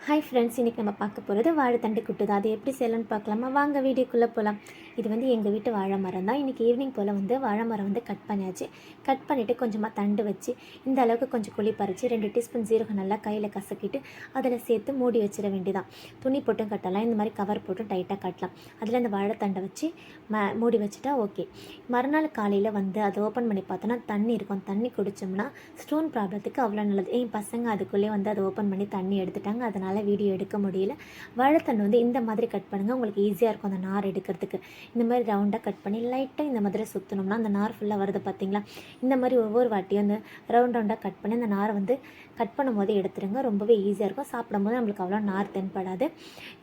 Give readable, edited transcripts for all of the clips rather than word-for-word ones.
Hi friends, இன்றைக்கி நம்ம பார்க்க போகிறது வாழைத்தண்டு குட்டு தான். அது எப்படி செய்யலாம்னு பார்க்கலாமா? வாங்க வீடியோக்குள்ளே போகலாம். இது எங்கள் வீட்டு வாழை மரம் தான். இன்றைக்கி ஈவினிங் போல் வாழை மரம் கட் பண்ணியாச்சு. கட் பண்ணிவிட்டு கொஞ்சமாக தண்டு வச்சு இந்த அளவுக்கு கொஞ்சம் குழி பறித்து 2 டீஸ்பூன் ஜீரகம் நல்லா கையில் கசக்கிட்டு அதில் சேர்த்து மூடி வச்சிட வேண்டியதான். துணி போட்டும் கட்டலாம், இந்த மாதிரி கவர் போட்டும் டைட்டாக கட்டலாம். அதில் இந்த வாழைத்தண்டை வச்சு மூடி வச்சுட்டா ஓகே. மறுநாள் காலையில் அதை ஓப்பன் பண்ணி பார்த்தோன்னா தண்ணி இருக்கும். தண்ணி குடித்தோம்னா ஸ்டோன் ப்ராப்ளத்துக்கு அவ்வளோ நல்லது. என் பசங்க அதுக்குள்ளே அதை ஓப்பன் பண்ணி தண்ணி எடுத்துட்டாங்க. அதனால் வீடியோ எடுக்க முடியல. வாழைத்தண்டு இந்த மாதிரி கட் பண்ணுங்கள், உங்களுக்கு ஈஸியாக இருக்கும் அந்த நார் எடுக்கிறதுக்கு. இந்த மாதிரி ரவுண்டாக கட் பண்ணி லைட்டாக இந்த மாதிரி சுற்றணும்னா அந்த நார் ஃபுல்லாக வருது பார்த்தீங்களா? இந்த மாதிரி ஒவ்வொரு வாட்டியும் ரவுண்டாக கட் பண்ணி அந்த நாரை கட் பண்ணும்போது எடுத்துருங்க. ரொம்பவே ஈஸியாக இருக்கும். சாப்பிடும்போது நம்மளுக்கு அவ்வளோ நார் தென்படாது.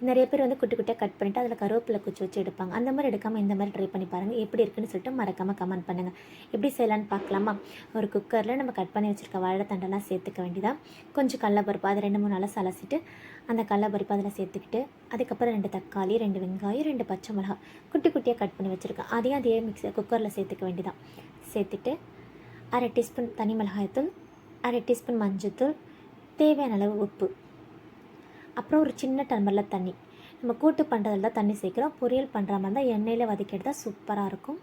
நிறைய பேர் குட்டி குட்டியாக கட் பண்ணிவிட்டு அதில் கருவேப்பிலை குச்சி வச்சு எடுப்பாங்க. அந்த மாதிரி எடுக்காமல் இந்த மாதிரி ட்ரை பண்ணி பாருங்கள். எப்படி இருக்குன்னு சொல்லிட்டு மறக்காமல் கமெண்ட் பண்ணுங்கள். எப்படி செய்யலான்னு பார்க்கலாமா? ஒரு குக்கரில் நம்ம கட் பண்ணி வச்சுருக்க வாழைத்தண்டெல்லாம் சேர்த்துக்க வேண்டியதான். கொஞ்சம் கடலப்பருப்பு அது 2-3 நாளாக சலசிட்டு அந்த கடலப்பருப்பு அதில் சேர்த்துக்கிட்டு அதுக்கப்புறம் 2 தக்காளி, 2 வெங்காயம், 2 பச்சை மிளகா குட்டி குட்டியாக கட் பண்ணி வச்சுருக்கேன். அதே குக்கரில் சேர்த்துக்க வேண்டியதான். சேர்த்துட்டு 1/2 டீஸ்பூன் தனி மிளகாய்த்தூள், 1/2 டீஸ்பூன் மஞ்சள்தூள், தேவையான அளவு உப்பு, அப்புறம் ஒரு சின்ன டம்ளரில் தண்ணி. நம்ம கூட்டு பண்ணுறதுல தான் தண்ணி சேர்க்குறோம். பொரியல் பண்ணுற மாதிரி தான் எண்ணெயில் வதக்கி எடுத்தால் சூப்பராக இருக்கும்.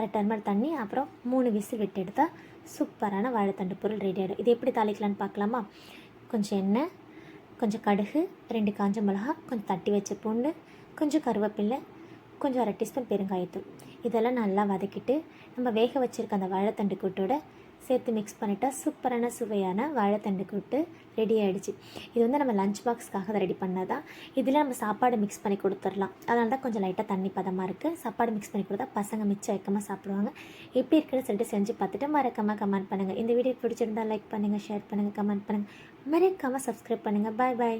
1/2 டம்ளர் தண்ணி, அப்புறம் 3 விசில் விட்டு எடுத்தால் சூப்பரான வாழைத்தண்டு பொருள் ரெடி ஆகிடும். இது எப்படி தாளிக்கலான்னு பார்க்கலாமா? கொஞ்சம் எண்ணெய், கொஞ்சம் கடுகு, 2 காஞ்ச மிளகா, கொஞ்சம் தட்டி வச்ச பூண்டு, கொஞ்சம் கருவேப்பிலை, கொஞ்சம் 1/2 டீஸ்பூன் பெருங்காயத்தூள். இதெல்லாம் நல்லா வதக்கிட்டு நம்ம வேக வச்சுருக்க அந்த வாழைத்தண்டு கூட்டோட சேர்த்து மிக்ஸ் பண்ணிட்டா சூப்பரான சுவையான வாழைத்தண்டு கூட்டு ரெடி ஆகிடுச்சு. இது நம்ம லஞ்ச் பாக்ஸ்க்காக ரெடி பண்ணதான். இதில் நம்ம சாப்பாடு மிக்ஸ் பண்ணி கொடுத்துடலாம். அதனால தான் கொஞ்சம் லைட்டாக தண்ணி பதமாக இருக்குது. சாப்பாடு மிக்ஸ் பண்ணி கொடுத்தா பசங்க மிச்சம் வைக்காமல் சாப்பிடுவாங்க. எப்படி இருக்குன்னு சொல்லிட்டு செஞ்சு பார்த்துட்டு மறக்காமல் கமெண்ட் பண்ணுங்கள். இந்த வீடியோ பிடிச்சிருந்தால் லைக் பண்ணுங்கள், ஷேர் பண்ணுங்கள், கமெண்ட் பண்ணுங்கள். மறக்காமல் சப்ஸ்கிரைப் பண்ணுங்கள். பாய் பாய்.